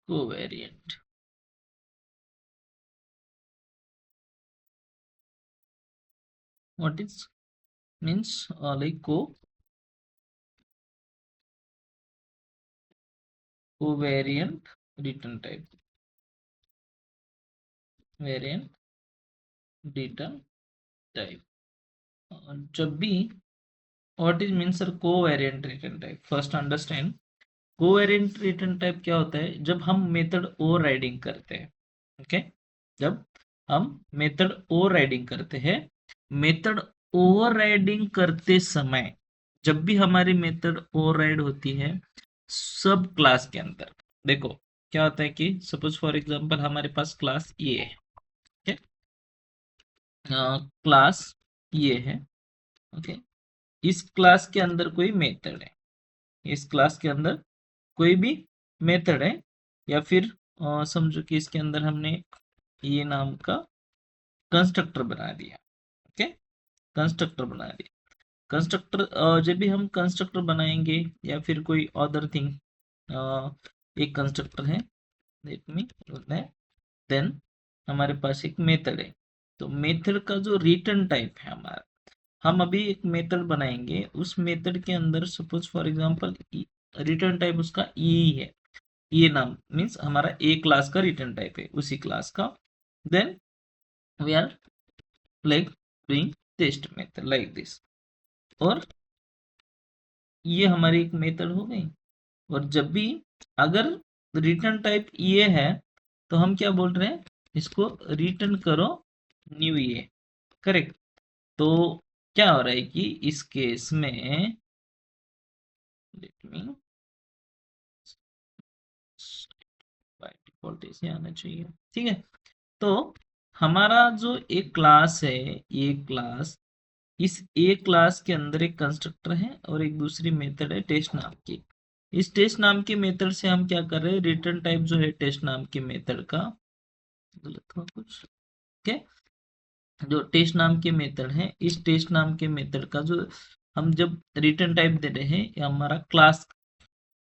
Covariant what is means like covariant return type variant return type जब भी what is means sir covariant return type first understand covariant return type क्या होता है जब हम method overriding करते हैं ओके जब हम मेथड ओवरराइडिंग करते हैं मेथड ओवरराइडिंग करते समय जब भी हमारी मेथड ओवरराइड होती है सब क्लास के अंदर देखो क्या होता है कि सपोज फॉर एग्जांपल हमारे पास क्लास ये है ठीक क्लास ये है ओके इस क्लास के अंदर कोई मेथड है इस क्लास के अंदर कोई भी मेथड है या फिर समझो कि इसके अंदर हमने ये नाम का कंस्ट्रक्टर बना दिया ओके कंस्ट्रक्टर बना दिया कंस्ट्रक्टर जब भी हम कंस्ट्रक्टर बनाएंगे या फिर कोई अदर थिंग एक कंस्ट्रक्टर है लेट मी देन हमारे पास एक मेथड है तो मेथड का जो रिटर्न टाइप है हमारा हम अभी एक मेथड बनाएंगे उस मेथड के अंदर suppose for example return type उसका ई है ये नाम मीन्स हमारा ए क्लास का रिटर्न टाइप है उसी क्लास का then we are like doing test method like this और ये हमारी एक मेथड हो गई और जब भी अगर रिटर्न टाइप ये है तो हम क्या बोल रहे हैं इसको रिटर्न करो न्यू ये करेक्ट तो क्या हो रहा है कि इस केस में लेट मी बाय डिफॉल्ट ऐसे आना चाहिए ठीक है तो हमारा जो एक क्लास है ये क्लास इस ए क्लास के अंदर एक कंस्ट्रक्टर है और एक दूसरी मेथड है टेस्ट नाम की इस टेस्ट नाम के मेथड से हम क्या कर रहे हैं रिटर्न टाइप जो है टेस्ट नाम के मेथड का गलत हुआ कुछ ओके जो टेस्ट नाम के मेथड है इस टेस्ट नाम के मेथड का जो हम जब रिटर्न टाइप दे रहे हैं या हमारा क्लास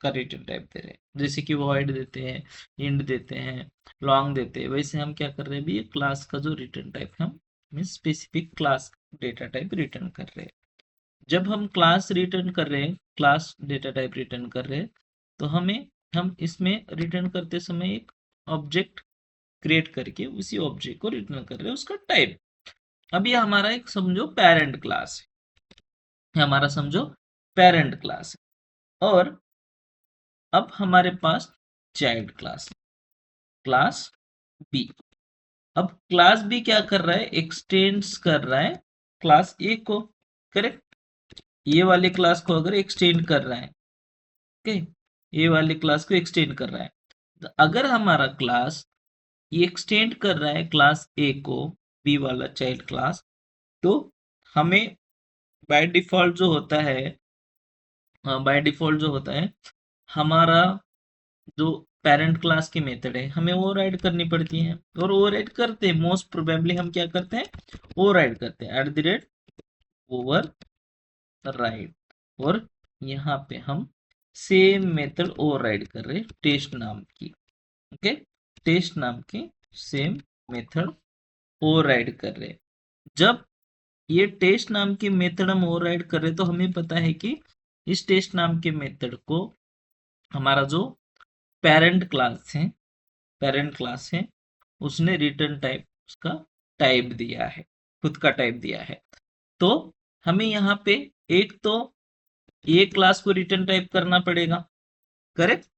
का रिटर्न टाइप दे रहे हैं जैसे कि वॉइड देते हैं इंड देते हैं लॉन्ग देते हैं वैसे हम क्या कर रहे हैं भी क्लास का जो रिटर्न टाइप हम mean specific class data type return कर रहे हैं जब हम क्लास रिटर्न कर रहे हैं क्लास डेटा टाइप रिटर्न कर रहे हैं तो हम इसमें रिटर्न करते समय एक ऑब्जेक्ट क्रिएट करके उसी ऑब्जेक्ट को रिटर्न कर रहे हैं उसका टाइप अब ये हमारा एक समझो पेरेंट क्लास है हमारा समझो पेरेंट क्लास है और अब हमारे पास चाइल्ड क्लास बी अब क्लास बी क्या कर रहा है एक्सटेंड्स कर रहा है क्लास ए को करेक्ट ये वाले क्लास को अगर एक्सटेंड कर रहा है ओके ये वाले क्लास को एक्सटेंड कर रहा है तो अगर हमारा क्लास ये एक्सटेंड कर रहा है क्लास ए को बी वाला चाइल्ड क्लास तो हमें बाय डिफॉल्ट जो होता है हमारा जो पेरेंट क्लास की मेथड है हमें ओवरराइड करनी पड़ती है और ओवरराइड करते हैं मोस्ट प्रोबेबली हम क्या करते हैं ओवरराइड करते हैं at the rate over ride और यहाँ पे हम सेम मेथड ओवरराइड कर रहे हैं टेस्ट नाम की ओके टेस्ट नाम की सेम मेथड ओवरराइड कर रहे हैं जब ये टेस्ट नाम की मेथड हम ओवरराइड कर रहे हैं तो हमें पता है कि इस टेस्ट नाम के मेथड को हमारा जो पेरेंट क्लास है उसने रिटर्न टाइप उसका टाइप दिया है खुद का टाइप दिया है तो हमें यहाँ पे एक तो ए क्लास को रिटर्न टाइप करना पड़ेगा करेक्ट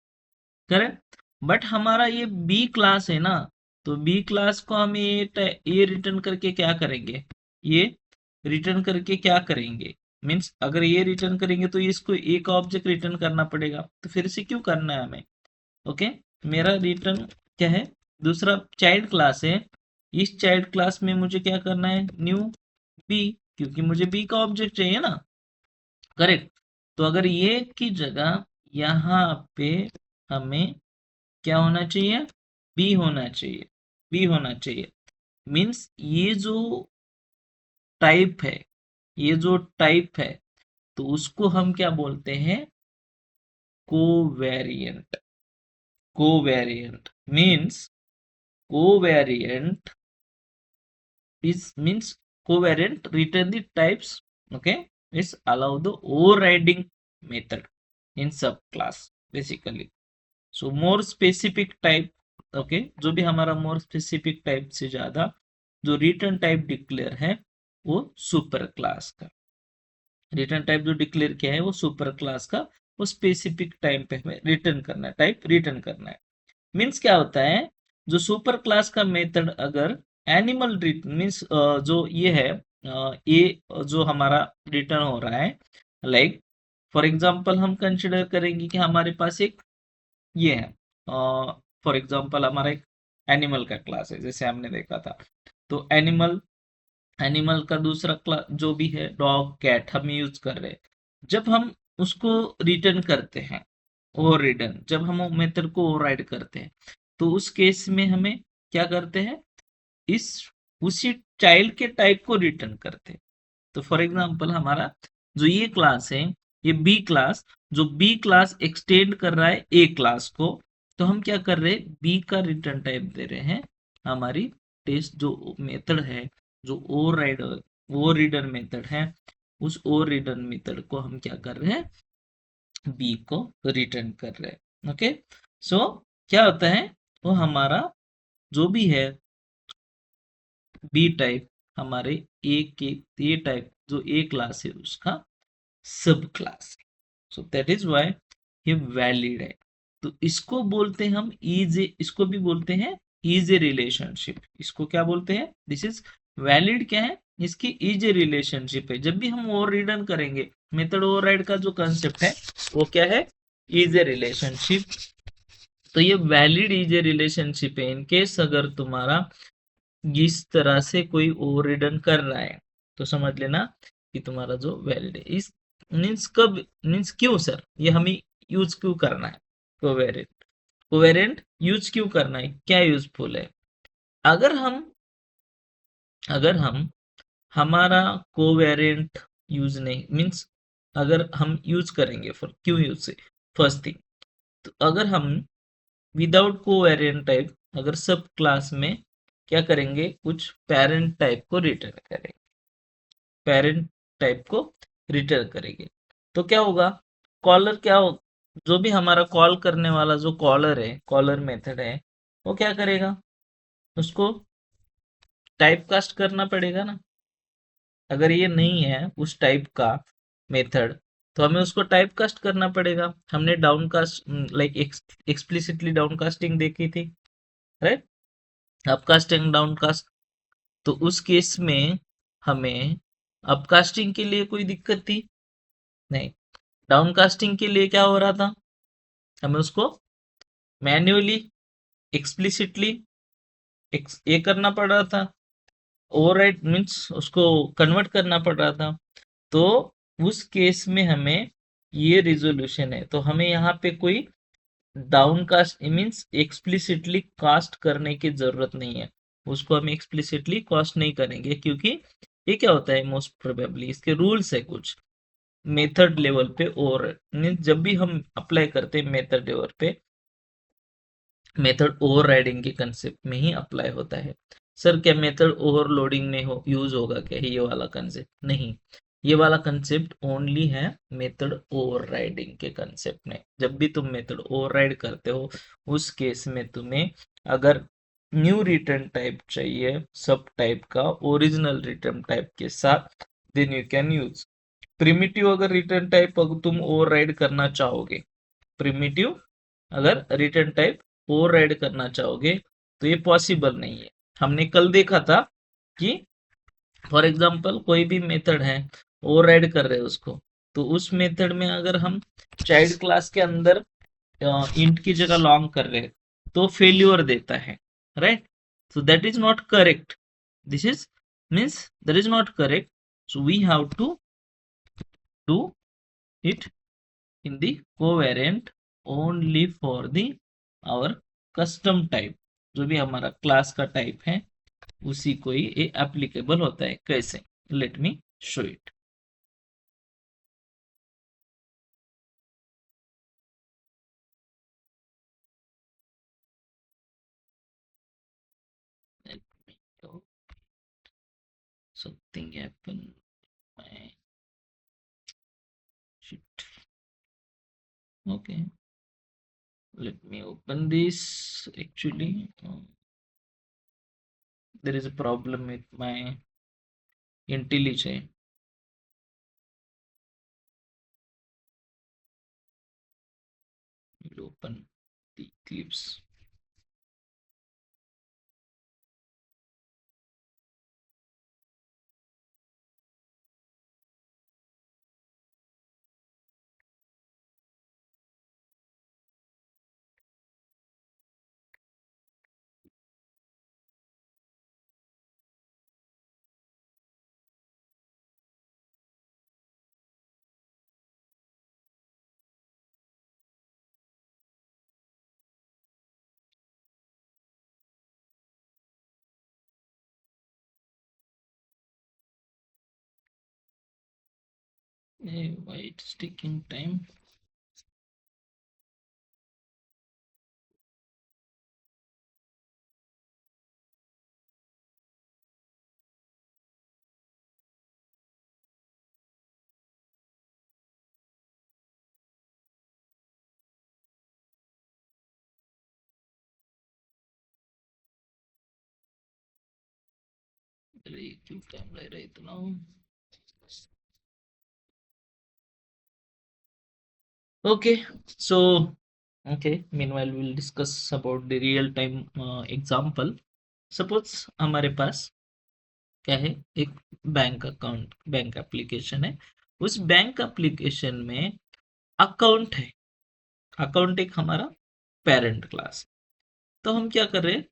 करेक्ट बट हमारा ये बी क्लास है ना तो बी क्लास को हम ये रिटर्न करके क्या करेंगे ये रिटर्न करके क्या करेंगे मीन्स अगर ये रिटर्न करेंगे तो इसको एक ऑब्जेक्ट रिटर्न करना पड़ेगा तो फिर से क्यों करना है हमें ओके मेरा रिटर्न क्या है दूसरा चाइल्ड क्लास है इस चाइल्ड क्लास में मुझे क्या करना है न्यू बी क्योंकि मुझे बी का ऑब्जेक्ट चाहिए ना करेक्ट तो अगर ये की जगह यहाँ पे हमें क्या होना चाहिए बी होना चाहिए बी होना चाहिए मीन्स ये जो टाइप है तो उसको हम क्या बोलते हैं covariant covariant covariant means covariant return the types. Okay, it's allow the overriding method in subclass basically. So more specific type. Okay, जो भी हमारा more specific type से ज्यादा जो रिटर्न टाइप डिक्लेयर है वो सुपर क्लास का रिटर्न टाइप जो डिक्लेयर किया है वो सुपर क्लास का वो स्पेसिफिक टाइम पे हमें रिटर्न करना है टाइप रिटर्न करना है मीन्स क्या होता है जो सुपर क्लास का मेथड अगर एनिमल रिटर्न मीन्स जो ये है ये जो हमारा रिटर्न हो रहा है लाइक फॉर एग्जांपल हम कंसिडर करेंगे कि हमारे पास एक ये है फॉर एग्जांपल हमारा एक एनिमल का क्लास है जैसे हमने देखा था तो एनिमल एनिमल का दूसरा क्लास जो भी है डॉग कैट हम यूज कर रहे हैं जब हम उसको रिटर्न करते हैं ओवर रिटर्न जब हम मेथड को ओवरराइड करते हैं तो उस केस में हमें क्या करते हैं इस उसी चाइल्ड के टाइप को रिटर्न करते हैं तो फॉर एग्जांपल हमारा जो ये क्लास है ये बी क्लास जो बी क्लास एक्सटेंड कर रहा है ए क्लास को तो हम क्या कर रहे हैं बी का रिटर्न टाइप दे रहे हैं हमारी टेस्ट जो मेथड है जो ओवर मेथड है उस ओवर रिडन मेथड को हम क्या कर रहे हैं बी को रिटर्न कर रहे हैं ओके सो क्या होता है वो हमारा जो भी है बी टाइप हमारे ए के ए टाइप जो ए क्लास है उसका सब क्लास है सो दैट इज व्हाई ये वैलिड है तो इसको बोलते हैं हम इसको भी बोलते हैं इज ए रिलेशनशिप इसको क्या बोलते हैं दिस इज वैलिड क्या है इसकी इज ए रिलेशनशिप है जब भी हम ओवर रिटर्न करेंगे मेथड ओवरराइड का जो कंसेप्ट है वो क्या है इज ए रिलेशनशिप तो ये वैलिड इज ए रिलेशनशिप है इनकेस अगर तुम्हारा इस तरह से कोई ओवर रिटर्न कर रहा है तो समझ लेना कि तुम्हारा जो वैलिड है इस मीन्स कब मीन्स क्यों सर ये हमें यूज क्यों करना है कोवेरिएंट कोवेरिएंट यूज क्यों करना है क्या यूजफुल है अगर हम हमारा कोवेरिएंट यूज नहीं मीन्स अगर हम यूज करेंगे फॉर क्यों यूज से फर्स्ट थिंग तो अगर हम विदाउट कोवेरिएंट टाइप अगर सब क्लास में क्या करेंगे कुछ पेरेंट टाइप को रिटर्न करेंगे पेरेंट टाइप को रिटर्न करेंगे तो क्या होगा कॉलर क्या हो जो भी हमारा कॉल करने वाला जो कॉलर है कॉलर मेथड है वो क्या करेगा उसको टाइप कास्ट करना पड़ेगा ना अगर ये नहीं है उस टाइप का मेथड तो हमें उसको टाइप कास्ट करना पड़ेगा हमने डाउनकास्ट लाइक एक्सप्लिसिटली डाउनकास्टिंग देखी थी राइट अपकास्टिंग डाउनकास्ट तो उस केस में हमें अपकास्टिंग के लिए कोई दिक्कत थी नहीं डाउनकास्टिंग के लिए क्या हो रहा था हमें उसको मैन्युअली एक्सप्लिसिटली ये करना पड़ रहा था ओवरराइड मीन्स उसको कन्वर्ट करना पड़ रहा था तो उस केस में हमें ये रिजोल्यूशन है तो हमें यहाँ पे कोई डाउनकास्ट मीन्स एक्सप्लिसिटली कास्ट करने की जरूरत नहीं है उसको हम एक्सप्लिसिटली कास्ट नहीं करेंगे क्योंकि ये क्या होता है मोस्ट प्रोबेबली इसके रूल्स है कुछ मेथड लेवल पे और जब भी हम अप्लाई करते हैं मेथड लेवल पे मेथड ओवरराइडिंग के कंसेप्ट में ही अप्लाई होता है सर क्या मेथड ओवरलोडिंग में यूज होगा क्या ये वाला कंसेप्ट नहीं ये वाला कंसेप्ट ओनली है मेथड ओवरराइडिंग के कंसेप्ट में जब भी तुम मेथड ओवरराइड करते हो उस केस में तुम्हें अगर न्यू रिटर्न टाइप चाहिए सब टाइप का ओरिजिनल रिटर्न टाइप के साथ then you can use primitive अगर रिटर्न टाइप अगर तुम ओवरराइड करना चाहोगे प्रिमिटिव अगर रिटर्न टाइप ओवरराइड करना चाहोगे तो ये पॉसिबल नहीं है हमने कल देखा था कि फॉर एग्जांपल कोई भी मेथड है ओवरराइड कर रहे हैं उसको तो उस मेथड में अगर हम चाइल्ड क्लास के अंदर इंट की जगह लॉन्ग कर रहे हैं तो फेल्यूर देता है right so that is not correct this is means that is not correct so we have to do it in the covariant only for the our custom type जो भी हमारा क्लास का टाइप है उसी को ही ये एप्लीकेबल होता है कैसे let me show it something happened. My shit. Okay, let me open this. Actually, there is a problem with my IntelliJ. We'll open the Eclipse. Why it's taking time? अरे क्यों time लग रहा है इतना? Okay, so okay, meanwhile we'll discuss about the real time example. Suppose हमारे पास क्या है, एक बैंक अकाउंट, बैंक एप्लीकेशन है। उस बैंक एप्लीकेशन में अकाउंट है, अकाउंट एक हमारा पेरेंट क्लास। तो हम क्या कर रहे हैं,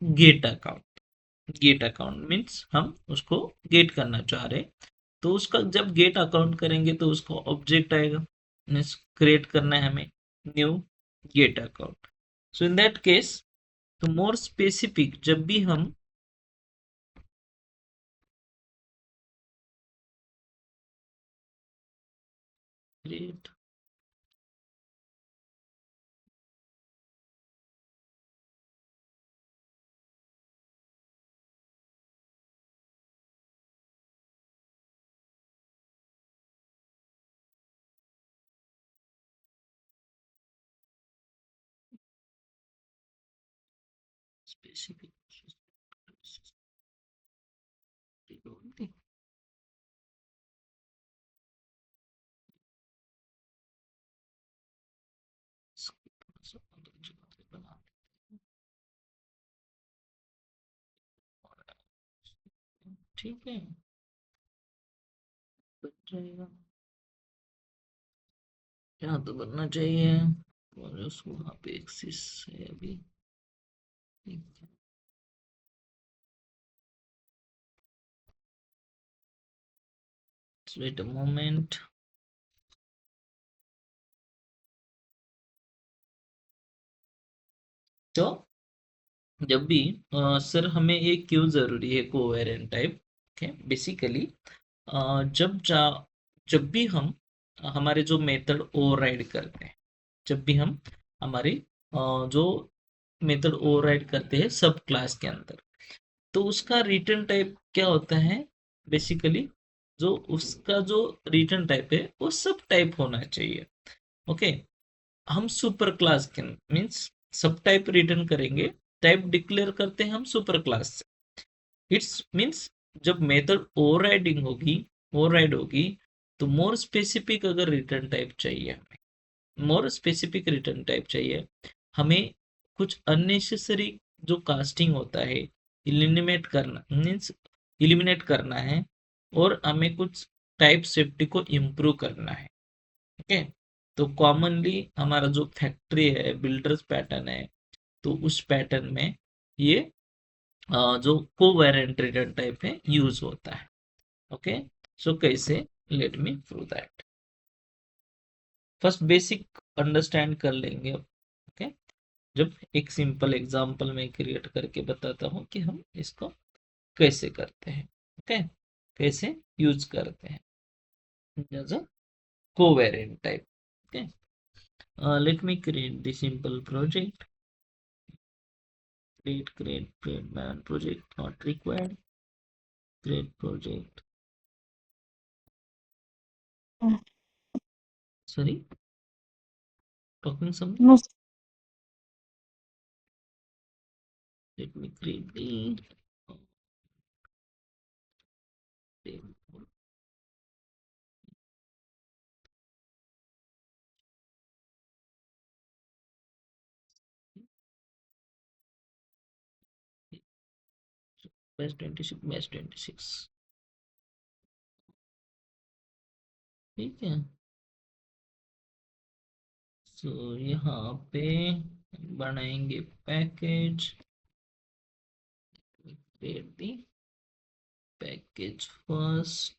gate account. Gate account means हम उसको गेट करना चाह रहे हैं। तो उसका जब गेट अकाउंट करेंगे तो उसका ऑब्जेक्ट आएगा, मीन्स क्रिएट करना है हमें new gate account. So in that case, तो मोर स्पेसिफिक जब भी हम क्रिएट स्पेसिफिक ठीक है, बन जाएगा। यहाँ तो बनना चाहिए, और उसको वहाँ पे एक्सिस है अभी। Wait a moment. तो जब भी सर हमें ये क्यों जरूरी है कोवेरिएंट टाइप? ओके, बेसिकली जब भी हम हमारे जो मेथड ओवरराइड करते हैं, जब भी हम हमारे जो मेथड ओवरराइड करते हैं सब क्लास के अंदर, तो उसका रिटर्न टाइप क्या होता है? बेसिकली जो उसका जो रिटर्न टाइप है वो सब टाइप होना चाहिए। ओके, हम सुपर क्लास के मीन्स सब टाइप रिटर्न करेंगे, टाइप डिक्लेयर करते हैं हम सुपर क्लास से। इट्स मीन्स जब मेथड ओवरराइड होगी, तो मोर स्पेसिफिक अगर रिटर्न टाइप चाहिए हमें, मोर स्पेसिफिक रिटर्न टाइप चाहिए हमें, कुछ अननेसेसरी जो कास्टिंग होता है इलिमिनेट करना, मीन्स इलिमिनेट करना है, और हमें कुछ टाइप सेफ्टी को इम्प्रूव करना है। ओके, तो कॉमनली हमारा जो फैक्ट्री है, बिल्डर्स पैटर्न है, तो उस पैटर्न में ये जो कोवेरिएंट रिटर्न टाइप है यूज होता है। ओके, सो कैसे, let me prove that. First basic understand कर लेंगे। ओके, जब एक सिंपल एग्जांपल में क्रिएट करके बताता हूँ कि हम इसको कैसे करते हैं। ओके, कैसे यूज करते हैं as a covariant type. Okay, let me create the simple project. Create man project not required. create project. Sorry, talking something. No. Let me create the batch 26 ठीक है। सो यहाँ पे बनाएंगे package, create the package first,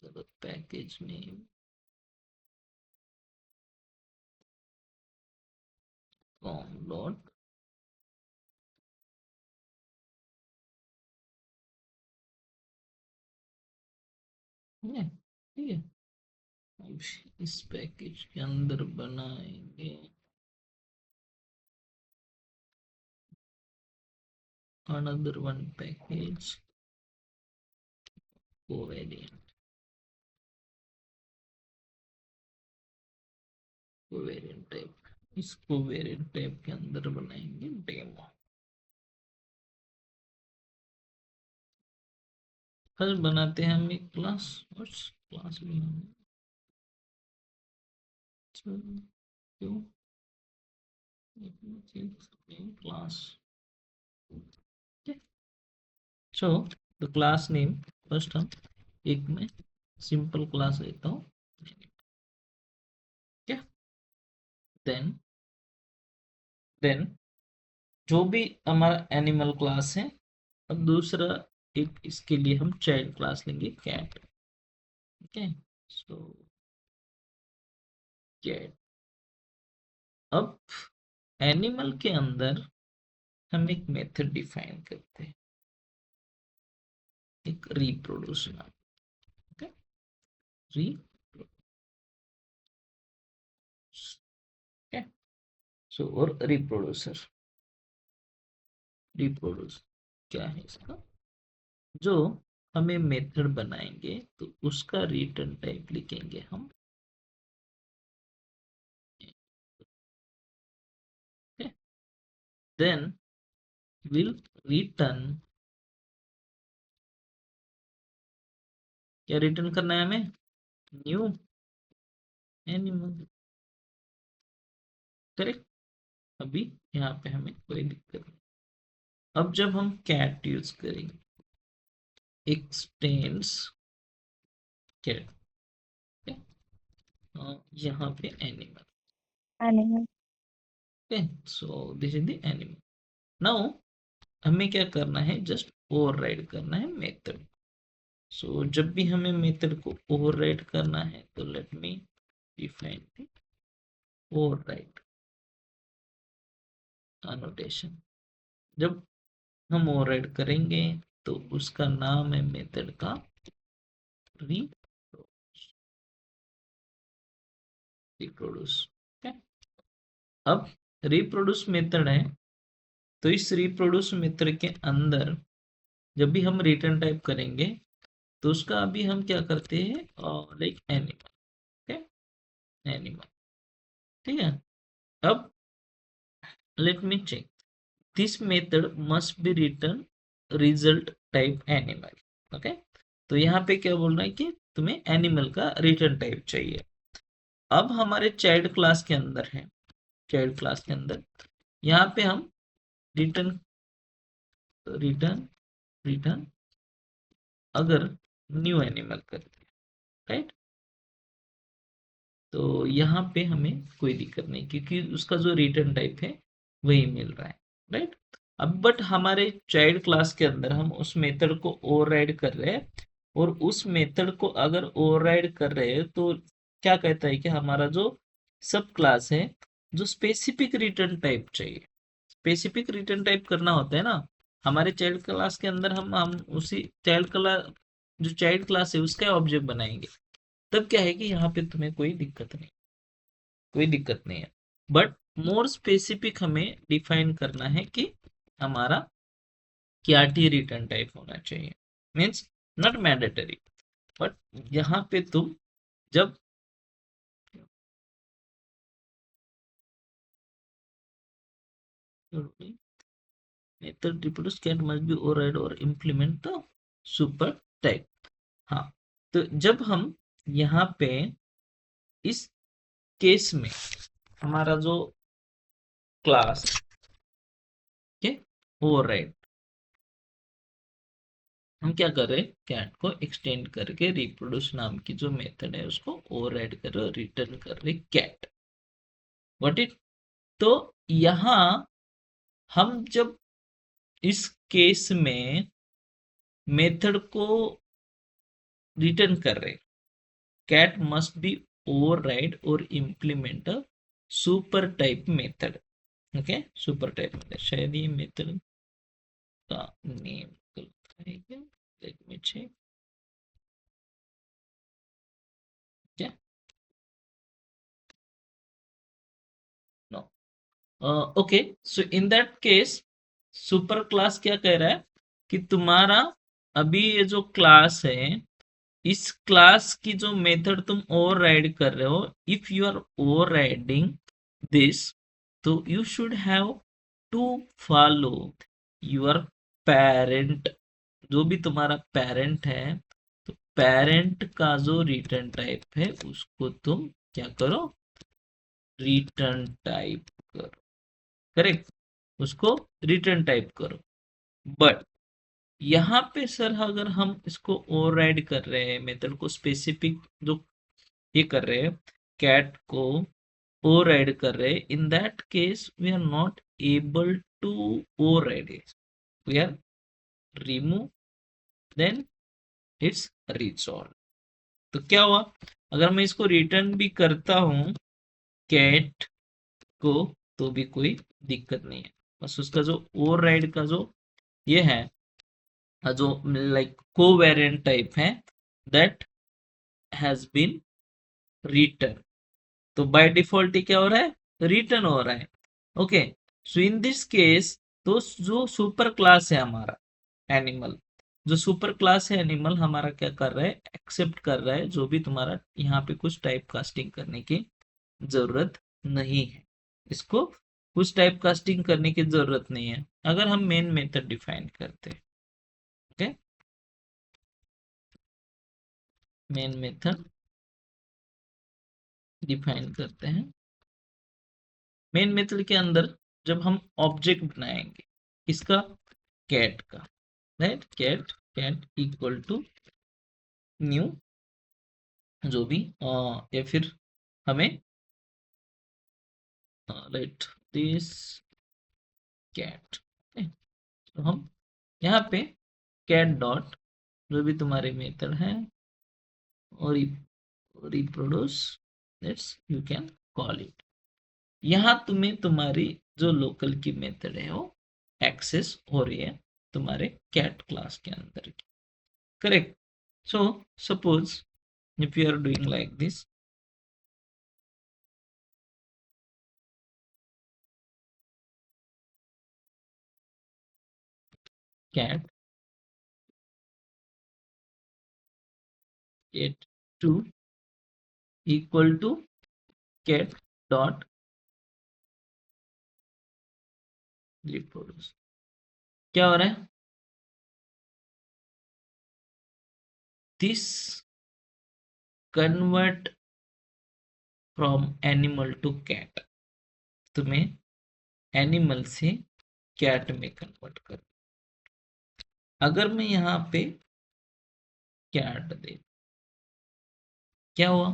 the package name com dot ठीक है। अब इस package के अंदर बनाएंगे another one package covariant type. इस covariant टाइप के अंदर बनाएंगे डेमो। फिर बनाते हैं हम एक क्लास, और क्लास बनाएंगे क्यों class. So the class name first हम एक में सिंपल क्लास लेता हूँ, क्या देन जो भी हमारा एनिमल क्लास है, अब दूसरा एक इसके लिए हम चाइल्ड क्लास लेंगे कैट। ओके, सो कैट। अब एनिमल के अंदर हम एक मेथड डिफाइन करते हैं, एक रिप्रोड्यूस नाम। ओके, सो और रिप्रोड्यूस क्या है इसका, जो हमें मेथड बनाएंगे तो उसका रिटर्न टाइप लिखेंगे हम। देन विल रिटर्न, क्या रिटर्न करना है हमें, न्यू एनिमल। करेक्ट। अभी यहाँ पे हमें कोई दिक्कत नहीं। अब जब हम कैट यूज करेंगे, एक्सटेंड्स कैट, यहाँ पे animal. Okay, so this is the animal. Now हमें क्या करना है, जस्ट ओवरराइड करना है मेथड। सो जब भी हमें मेथड को ओवरराइड करना है तो let me define the override annotation। जब हम ओवरराइड करेंगे तो उसका नाम है मेथड का रिप्रोड्यूस। अब रिप्रोड्यूस मेथड है, तो इस रिप्रोड्यूस मेथड के अंदर जब भी हम रिटर्न टाइप करेंगे तो उसका अभी हम क्या करते हैं, लाइक एनिमल। एनिमल, ठीक है। अब let me check, this method must be return result type animal. Okay, तो यहाँ पे क्या बोल रहा है कि तुम्हें एनिमल का रिटर्न टाइप चाहिए। अब हमारे चाइल्ड क्लास के अंदर है, चाइल्ड क्लास के अंदर यहाँ पे हम रिटर्न रिटर्न अगर न्यू एनिमल करते हैं, राइट, तो यहाँ पे हमें कोई दिक्कत नहीं, क्योंकि उसका जो रिटर्न टाइप है वही मिल रहा है, राइट। अब बट हमारे चाइल्ड क्लास के अंदर हम उस मेथड को ओवरराइड कर रहे हैं, और उस मेथड को अगर ओवरराइड कर रहे हैं तो क्या कहता है कि हमारा जो सब क्लास है, जो स्पेसिफिक रिटर्न टाइप चाहिए, स्पेसिफिक रिटर्न टाइप करना होता है ना हमारे चाइल्ड क्लास के अंदर, हम उसी चाइल्ड क्लास, जो चाइल्ड क्लास है उसका ऑब्जेक्ट बनाएंगे। तब क्या है कि यहाँ पे तुम्हें कोई दिक्कत नहीं है। बट मोर स्पेसिफिक हमें डिफाइन करना है कि हमारा कैट ही रिटर्न टाइप होना चाहिए, मीन्स नॉट मैंडेटरी, बट यहाँ पे तुम जब method reproduce cat must be override or implement the super type। हाँ, तो जब हम यहाँ पे इस केस में हमारा जो क्लास के ओवरराइड, हम क्या कर रहे हैं, कैट को एक्सटेंड करके रिप्रोड्यूस नाम की जो मेथड है उसको ओवरराइड कर रहे, रिटर्न कर रहे कैट। व्हाट इट, तो यहाँ हम जब इस केस में मेथड को रिटर्न कर रहे, कैट मस्ट बी ओवरराइड और implement a super type method. Okay, super type method, शायद ये मेथड का नेम है क्या, लेट मी चेक। क्या, no, okay, so in that case super class क्या कह रहा है कि तुम्हारा अभी ये जो क्लास है, इस क्लास की जो मेथड तुम ओवरराइड कर रहे हो, if you are overriding this, तो you should have to follow your parent, जो भी तुम्हारा पेरेंट है, तो पेरेंट का जो रिटर्न टाइप है उसको तुम क्या करो, रिटर्न टाइप करो, करेक्ट, उसको रिटर्न टाइप करो। बट यहाँ पे सर अगर हम इसको ओवरराइड कर रहे हैं, मेथड को स्पेसिफिक जो ये कर रहे हैं, कैट को ओवरराइड कर रहे हैं, in that case we are not able to override it, we are remove, then it's resolve. तो क्या हुआ, अगर मैं इसको रिटर्न भी करता हूं कैट को, तो भी कोई दिक्कत नहीं है, बस उसका जो ओवरराइड का जो ये है, जो लाइक कोवेरिएंट टाइप है, दैट हैज बीन रिटर्न, तो बाय डिफॉल्ट क्या हो रहा है, रिटर्न हो रहा है। Okay, so in this case, तो जो सुपर क्लास है हमारा एनिमल, जो सुपर क्लास है एनिमल हमारा क्या कर रहा है, एक्सेप्ट कर रहा है जो भी तुम्हारा यहाँ पे कुछ टाइप कास्टिंग करने की जरूरत नहीं है, इसको कुछ टाइप कास्टिंग करने की जरूरत नहीं है अगर हम मेन मेथड डिफाइन करते हैं। ओके, मेन मेथड डिफाइन करते हैं, मेन मेथड के अंदर जब हम ऑब्जेक्ट बनाएंगे किसका, कैट का, right, cat, cat equal to new, जो भी या फिर हमें राइट दिस कैट, तो हम यहाँ पे कैट डॉट जो भी तुम्हारे मेथड है और reproduce, that's you can call it, यहाँ तुम्हें तुम्हारी जो लोकल की मेथड है वो एक्सेस हो रही है तुम्हारे कैट क्लास के अंदर की, correct. So suppose if you are doing like this, cat cat 2 equal to cat dot reproduce, क्या हो रहा है, this convert from animal to cat, तुम्हें एनिमल से कैट में कन्वर्ट कर, अगर मैं यहाँ पे कैट दे, क्या हुआ,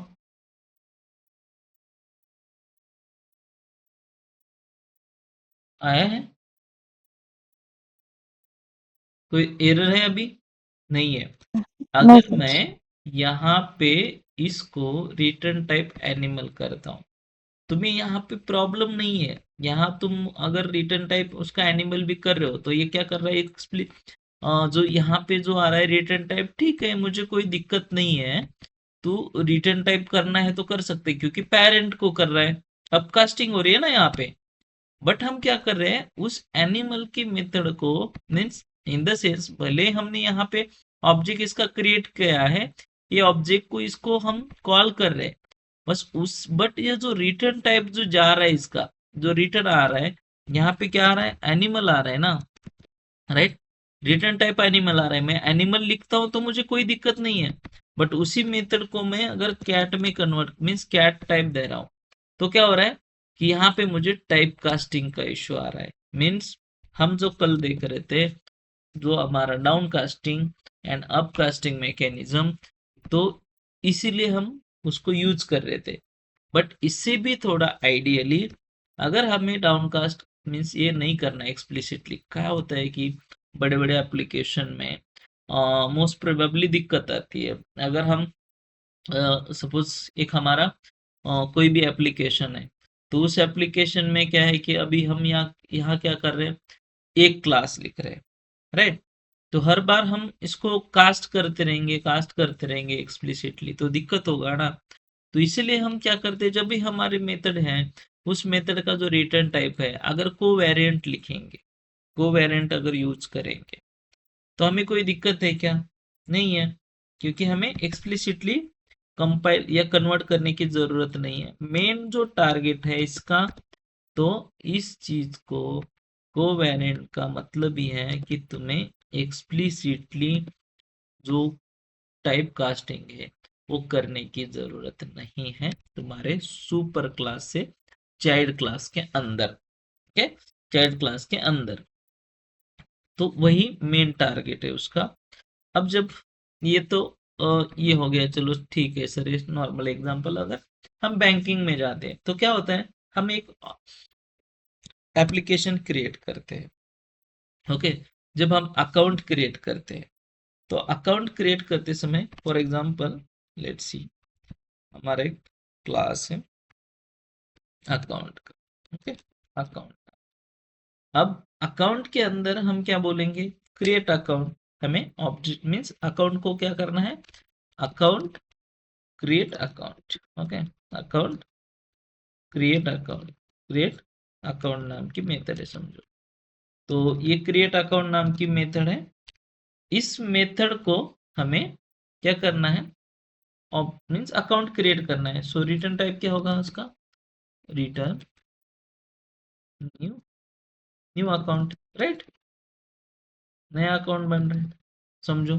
आया है, कोई एरर है अभी, नहीं है। अगर मैं यहाँ पे इसको रिटर्न टाइप एनिमल करता हूँ, तुम्हें यहाँ पे प्रॉब्लम नहीं है, यहाँ तुम अगर रिटर्न टाइप उसका एनिमल भी कर रहे हो तो ये क्या कर रहा है, एक्सप्लिक जो यहाँ पे जो आ रहा है रिटर्न टाइप, ठीक है, मुझे कोई दिक्कत नहीं है, तो रिटर्न टाइप करना है तो कर सकते क्योंकि पेरेंट को कर रहा है, अपकास्टिंग हो रही है ना यहाँ पे, बट हम क्या कर रहे हैं, उस एनिमल की मेथड को मीन्स इन द सेंस भले हमने यहाँ पे ऑब्जेक्ट इसका क्रिएट किया है, ये ऑब्जेक्ट को इसको हम कॉल कर रहे हैं बस उस, बट ये जो रिटर्न टाइप जो जा रहा है इसका, जो रिटर्न आ रहा है यहाँ पे क्या आ रहा है, एनिमल आ रहा है ना, राइट। रिटर्न टाइप एनिमल आ रहा है, मैं एनिमल लिखता हूं तो मुझे कोई दिक्कत नहीं है, बट उसी मेथड को मैं अगर कैट में कन्वर्ट मीन्स कैट टाइप दे रहा हूं तो क्या हो रहा है कि यहाँ पे मुझे टाइप कास्टिंग का इश्यू आ रहा है। मीन्स हम जो कल देख रहे थे, जो हमारा down casting and up casting mechanism, तो इसीलिए हम उसको यूज कर रहे थे। बट इससे भी थोड़ा आइडियली अगर हमें डाउनकास्ट मीन्स ये नहीं करना एक्सप्लिसिटली, क्या होता है कि बड़े बड़े एप्लीकेशन में मोस्ट प्रोबेबली दिक्कत आती है। अगर हम सपोज एक हमारा कोई भी एप्लीकेशन है, तो उस एप्लीकेशन में क्या है कि अभी हम यहाँ क्या कर रहे हैं, एक क्लास लिख रहे हैं, राइट। तो हर बार हम इसको कास्ट करते रहेंगे एक्सप्लिसिटली तो दिक्कत होगा ना। तो इसीलिए हम क्या करते हैं, जब भी हमारे मेथड है उस मेथड का जो रिटर्न टाइप है, अगर कोवेरिएंट लिखेंगे, कोवेरिएंट अगर यूज करेंगे तो हमें कोई दिक्कत है क्या, नहीं है, क्योंकि हमें एक्सप्लिसिटली कंपाइल या कन्वर्ट करने की जरूरत नहीं है। मेन जो टारगेट है इसका, तो इस चीज को कोवेरिएंट का मतलब ही है कि तुम्हें एक्सप्लिसिटली जो टाइप कास्टिंग है वो करने की जरूरत नहीं है तुम्हारे सुपर क्लास से चाइल्ड क्लास के अंदर, ओके, चाइल्ड क्लास के अंदर। तो वही मेन टारगेट है उसका। अब जब ये तो ये हो गया, चलो ठीक है सर, इस नॉर्मल एग्जांपल। अगर हम बैंकिंग में जाते हैं तो क्या होता है, हम एक एप्लीकेशन क्रिएट करते हैं, ओके। जब हम अकाउंट क्रिएट करते हैं तो अकाउंट क्रिएट करते समय फॉर एग्जांपल लेट्स सी, हमारा एक क्लास है अकाउंट का, ओके, अकाउंट। अब अकाउंट के अंदर हम क्या बोलेंगे, क्रिएट अकाउंट। हमें ऑब्जेक्ट मीन्स अकाउंट को क्या करना है, account create account, okay, account create account, create account नाम की मेथड है समझो। तो ये क्रिएट अकाउंट नाम की मेथड है। इस मेथड को हमें क्या करना है, मीन्स अकाउंट क्रिएट करना है। सो रिटर्न टाइप क्या होगा उसका, return new, new account, right, नया अकाउंट बन रहा है समझो,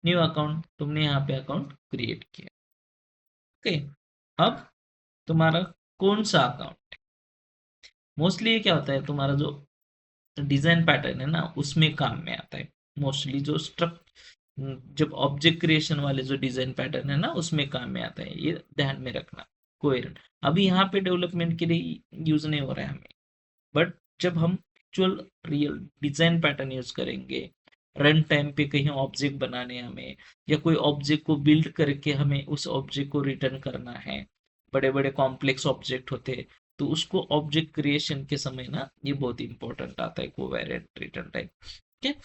न्यू अकाउंट, तुमने यहाँ पे अकाउंट क्रिएट किया, ओके। अब तुम्हारा कौन सा अकाउंट, मोस्टली ये क्या होता है, तुम्हारा जो डिजाइन पैटर्न है ना उसमें काम में आता है मोस्टली, जो जब ऑब्जेक्ट क्रिएशन वाले जो डिजाइन पैटर्न है ना उसमें काम में आता है, ये ध्यान में रखना। कोहेरेंट अभी यहाँ पे डेवलपमेंट के लिए यूज नहीं हो रहा है हमें, बट जब हम actual real design pattern use करेंगे, रन टाइम पे कहीं ऑब्जेक्ट बनाने हमें, या कोई ऑब्जेक्ट को बिल्ड करके हमें उस ऑब्जेक्ट को रिटर्न करना है, बड़े बड़े कॉम्प्लेक्स ऑब्जेक्ट होते हैं, तो उसको ऑब्जेक्ट क्रिएशन के समय ना ये बहुत इंपॉर्टेंट आता है कोवेरिएंट रिटर्न टाइप, ठीक है।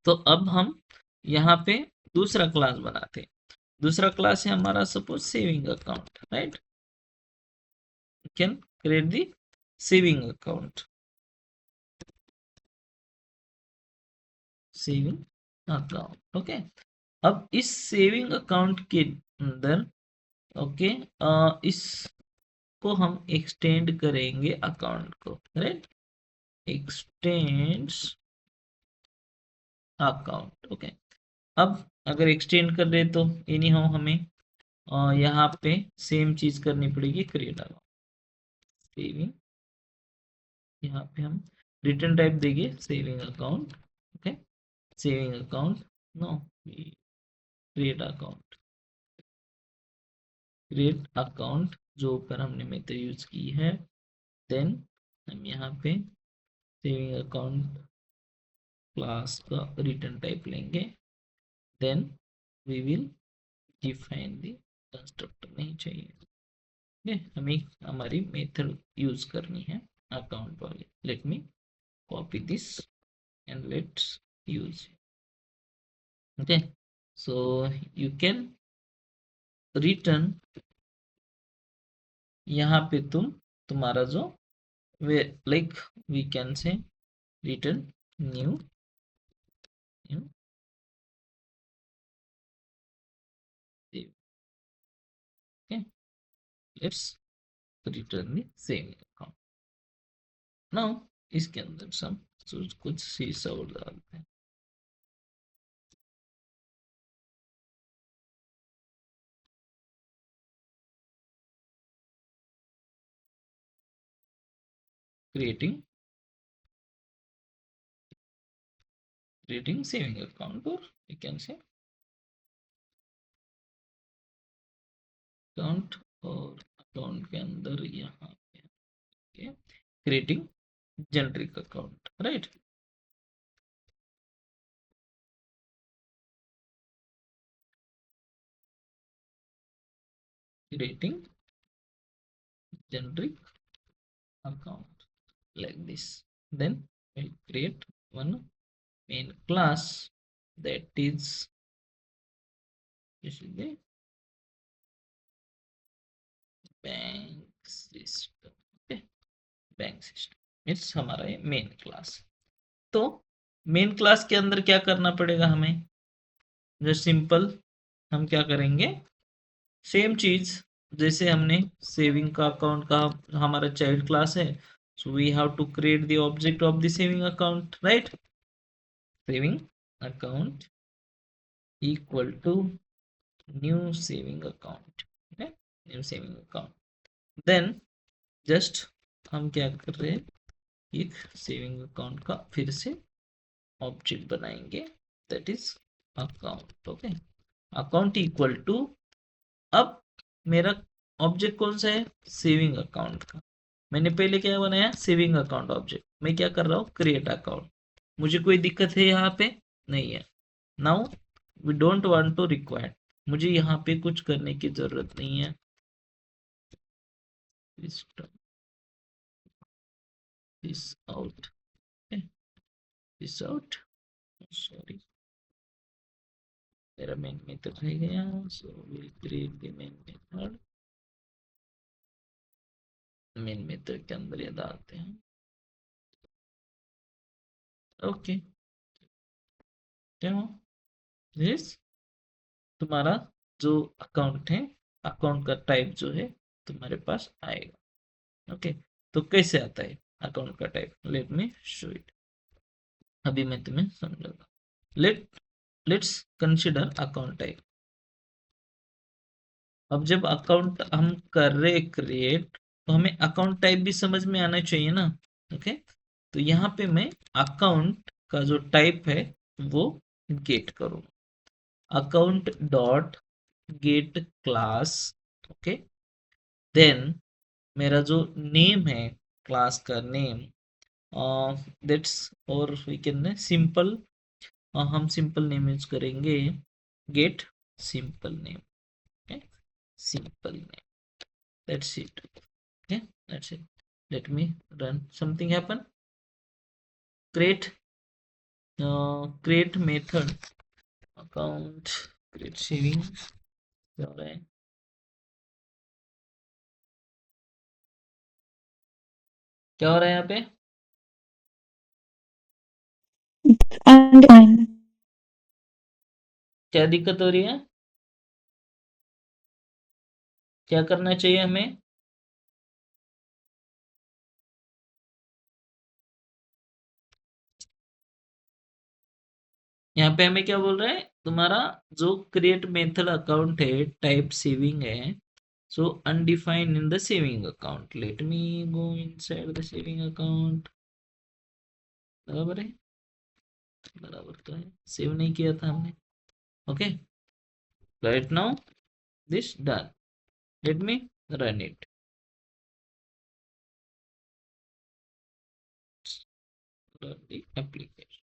तो अब हम यहाँ पे दूसरा क्लास बनाते हैं। दूसरा क्लास है हमारा suppose saving account, right, can create the saving account, saving account, okay. अब इस सेविंग अकाउंट के अंदर, ओके, इसको हम एक्सटेंड करेंगे अकाउंट को, राइट, एक्सटेंड्स अकाउंट, ओके। अब अगर एक्सटेंड कर रहे तो एनी हाउ हमें यहाँ पे सेम चीज करनी पड़ेगी, क्रिएट अकाउंट सेविंग, यहाँ पे हम रिटर्न टाइप देंगे saving account, okay, saving account, no create account, create account जो ऊपर हमने मेथड यूज की है। देन हम यहाँ पे सेविंग अकाउंट क्लास का रिटर्न टाइप लेंगे, then we will define the constructor, नहीं चाहिए, ठीक है, हमें हमारी मेथड यूज करनी है अकाउंट वाली। Let me copy this and let's use, okay. So you can return, यहाँ पे तुम्हारा जो way like we can say return new let's return the saving account. Now इसके अंदर सब कुछ शीर्ष और डालते हैं। creating saving account, or you can say account, और अकाउंट के अंदर यहाँ पे creating generic account, right? creating generic account like this. Then we'll create one main class, that is this is the bank system. Okay, bank system it's हमारा ये main class. तो main class के अंदर क्या करना पड़ेगा हमें, जो सिंपल हम क्या करेंगे, सेम चीज जैसे हमने सेविंग का अकाउंट का हमारा चाइल्ड क्लास है, so we have to create the object of the saving account, right? Saving account equal to new saving account, new saving account. Then just हम क्या कर रहे हैं, एक सेविंग अकाउंट का फिर से ऑब्जेक्ट बनाएंगे, that is account. Okay, account equal to, अब मेरा ऑब्जेक्ट कौन सा है, सेविंग अकाउंट का। मैंने पहले क्या बनाया, सेविंग अकाउंट ऑब्जेक्ट। मैं क्या कर रहा हूँ, क्रिएट अकाउंट। मुझे कोई दिक्कत है यहाँ पे नहीं है। Now we don't want to require, मुझे यहाँ पे कुछ करने की जरूरत नहीं है। This out, this out, sorry मेरा मेन मेथड रह गया, so will create the main method. Main method के अंदर ये डालते हैं, ओके। दिस तुम्हारा जो अकाउंट है, अकाउंट का टाइप जो है तुम्हारे पास आएगा। ओके, तो कैसे आता है अकाउंट का type, let me show it. अभी मैं तुम्हें समझाऊंगा। Let's consider account type. अब जब अकाउंट हम कर रहे क्रिएट, तो हमें अकाउंट टाइप भी समझ में आना चाहिए ना। ओके, तो यहाँ पे मैं अकाउंट का जो टाइप है वो गेट करूंगा, account dot get class. Okay, then मेरा जो नेम है, क्लास का नेम, दैट्स, और वी कैन सिंपल, हम सिंपल नेम यूज करेंगे, get simple name. Okay, simple name, that's it. Okay, that's it. Let me run, something happen, create create method account create saving, क्या हो रहा है, क्या हो रहा है यहाँ पे, undefined, क्या दिक्कत हो रही है, क्या करना चाहिए हमें, यहाँ पे हमें क्या बोल रहा है, तुम्हारा जो क्रिएट मेथड अकाउंट है, टाइप सेविंग है, so undefined in the saving account. Let me go inside the saving account. बराबर है, बराबर तो है, सेव नहीं किया था हमने। Okay, right now this done, let me run it, run the application।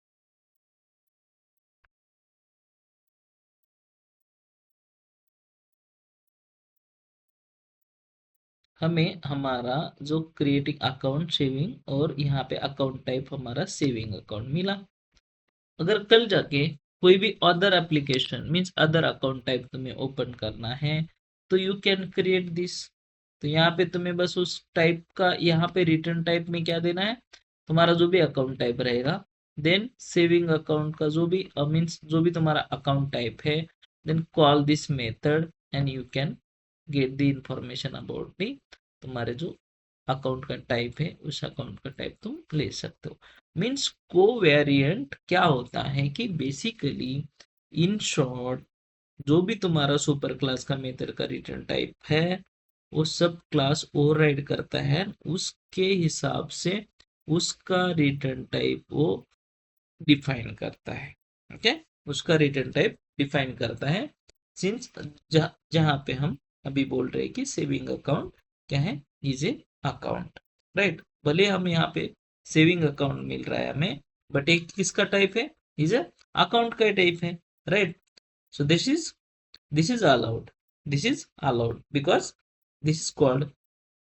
हमें हमारा जो क्रिएटिंग अकाउंट सेविंग और यहाँ पे अकाउंट टाइप हमारा सेविंग अकाउंट मिला। अगर कल जाके कोई भी other application means other account type तुम्हें ओपन करना है, तो यू कैन क्रिएट दिस। तो यहाँ पे तुम्हें बस उस टाइप का, यहाँ पे रिटर्न टाइप में क्या देना है, तुम्हारा जो भी अकाउंट टाइप रहेगा, देन सेविंग अकाउंट का जो भी मीन्स जो भी तुम्हारा अकाउंट टाइप है, then call this method and you can get the information about the तुम्हारे जो अकाउंट का टाइप है, उस अकाउंट का टाइप तुम ले सकते हो। मीन्स कोवेरिएंट क्या होता है कि बेसिकली इन शॉर्ट जो भी तुम्हारा सुपर क्लास का मेथड का रिटर्न टाइप है वो सब क्लास ओवरराइड करता है, उसके हिसाब से उसका रिटर्न टाइप वो डिफाइन करता है। ओके, उसका रिटर्न टाइप डिफाइन करता है। सिंस जहां पे हम अभी बोल रहे हैं कि सेविंग अकाउंट क्या है, इज ए अकाउंट, राइट। भले हम यहाँ पे सेविंग अकाउंट मिल रहा है हमें, बट एक किसका टाइप है, इज ए अकाउंट का टाइप है, right. So this is allowed, this is allowed because this is called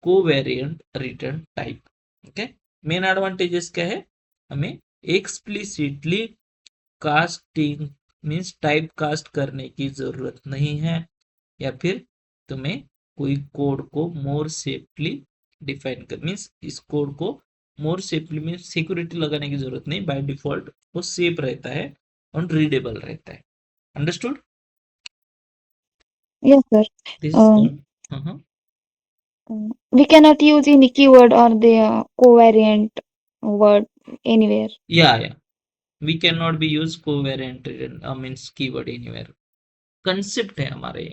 covariant return type। okay, main advantages क्या है, हमें explicitly casting means type cast करने की जरूरत नहीं है, या फिर तुम्हें कोई कोड को मोर सेफली डिफाइन कर मीन्स इस कोड को मोर सेफली मीन्स सिक्योरिटी लगाने की जरूरत नहीं, बाय डिफॉल्ट वो सेफ रहता है और रीडेबल रहता है। Understood? Yes, sir. This is Um, called we cannot use any keyword or the covariant word anywhere. yeah, we cannot be use covariant means keyword anywhere। Concept है हमारे,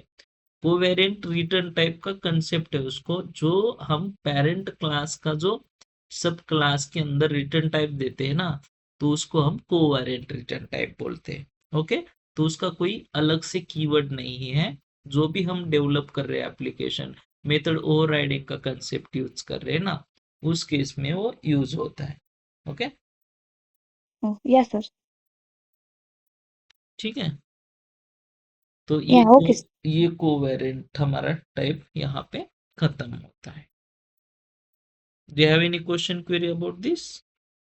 covariant return type का concept है उसको, जो हम parent class का जो सब क्लास के अंदर रिटर्न टाइप देते हैं ना, तो उसको हम कोवेरिएंट रिटर्न टाइप बोलते हैं। ओके, तो उसका कोई अलग से कीवर्ड नहीं है, जो भी हम डेवलप कर रहे हैं एप्लीकेशन मेथड ओवरराइडिंग का कंसेप्ट यूज कर रहे हैं ना, उस केस में वो यूज होता है। Okay, Oh, yes, sir. ठीक है। तो Yeah, okay. ये कोवेरिएंट हमारा टाइप यहाँ पे खत्म होता है। Do you have any question query about this?